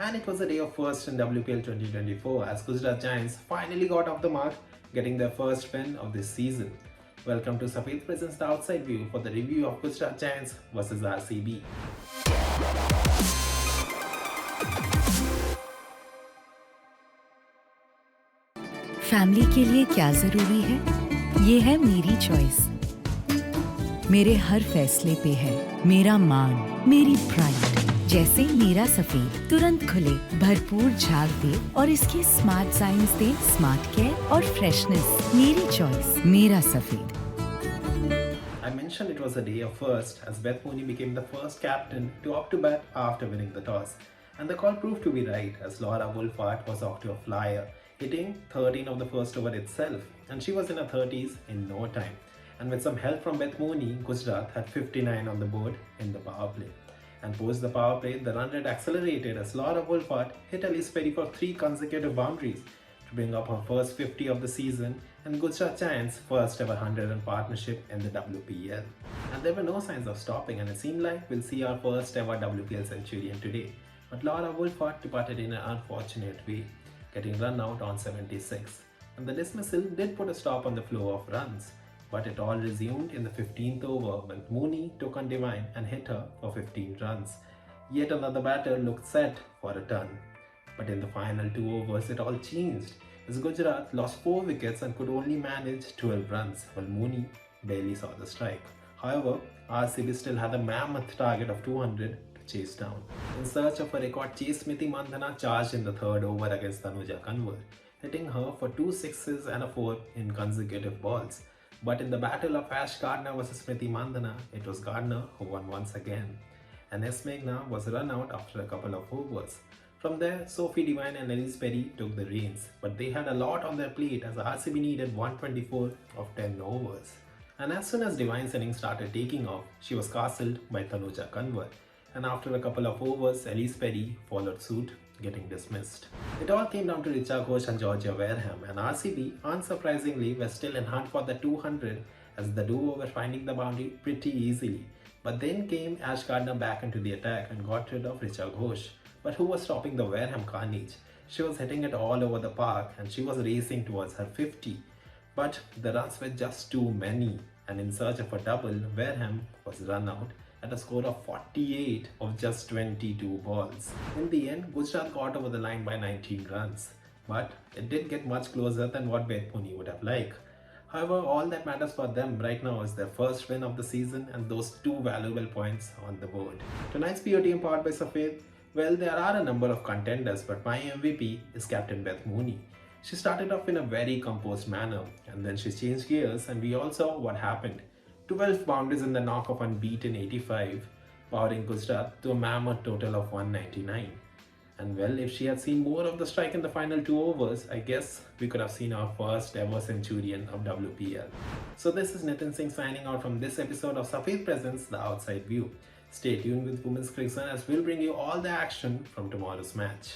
And it was a day of first in WPL 2024 as Gujarat Giants finally got off the mark, getting their first win of this season. Welcome to Safed Presents The Outside View for the review of Gujarat Giants versus RCB. Family के लिए क्या जरूरी है? ये है मेरी choice. मेरे हर फैसले पे है मेरा मान, मेरी प्राइड। जैसे मेरा सफेद तुरंत खुले, भरपूर झाग दे और इसके स्मार्ट साइंस दे स्मार्ट केयर और फ्रेशनेस। मेरी चॉइस, मेरा सफेद। I mentioned it was a day of first as Beth Mooney became the first captain to opt to bat after winning the toss. And the call proved to be right as Laura Wolfart was off to a flyer, hitting 13 of the first over itself, and she was in her 30s in no time. And with some help from Beth Mooney, Gujarat had 59 on the board in the power play. And post the power play, the run rate accelerated as Laura Wolfart hit Elise Perry for 3 consecutive boundaries to bring up her first 50 of the season and Gujarat Giants' first ever 100-run partnership in the WPL. And there were no signs of stopping, and it seemed like we'll see our first ever WPL centurion today. But Laura Wolfart departed in an unfortunate way, getting run out on 76. And the dismissal did put a stop on the flow of runs. But it all resumed in the 15th over when Mooney took on Divine and hit her for 15 runs. Yet another batter looked set for a ton. But in the final 2 overs, it all changed as Gujarat lost 4 wickets and could only manage 12 runs, while Mooney barely saw the strike. However, RCB still had a mammoth target of 200 to chase down. In search of a record chase, Smriti Mandhana charged in the 3rd over against Tanuja Kanwar, hitting her for 2 sixes and a 4 in consecutive balls. But in the battle of Ash Gardner versus Smriti Mandhana, it was Gardner who won once again. And S. Meghna was run out after a couple of overs. From there, Sophie Devine and Elise Perry took the reins, but they had a lot on their plate as RCB needed 124 of 10 overs. And as soon as Devine's innings started taking off, she was castled by Tanuja Kanwar. And after a couple of overs, Elise Perry followed suit, getting dismissed. It all came down to Richa Ghosh and Georgia Wareham, and RCB, unsurprisingly, were still in hunt for the 200 as the duo were finding the boundary pretty easily. But then came Ash Gardner back into the attack and got rid of Richa Ghosh. But who was stopping the Wareham carnage? She was hitting it all over the park and she was racing towards her 50. But the runs were just too many, and in search of a double, Wareham was run out at a score of 48 of just 22 balls. In the end, Gujarat got over the line by 19 runs, but it didn't get much closer than what Beth Mooney would have liked. However, all that matters for them right now is their first win of the season and those 2 valuable points on the board. Tonight's PO team powered by Safed. Well, there are a number of contenders, but my MVP is Captain Beth Mooney. She started off in a very composed manner, and then she changed gears, and we all saw what happened. 12 boundaries in the knock of unbeaten 85, powering Gujarat to a mammoth total of 199. And well, if she had seen more of the strike in the final 2 overs, I guess we could have seen our first ever centurion of WPL. So this is Nitin Singh signing out from this episode of Safed Presents The Outside View. Stay tuned with Women's CricZone as we'll bring you all the action from tomorrow's match.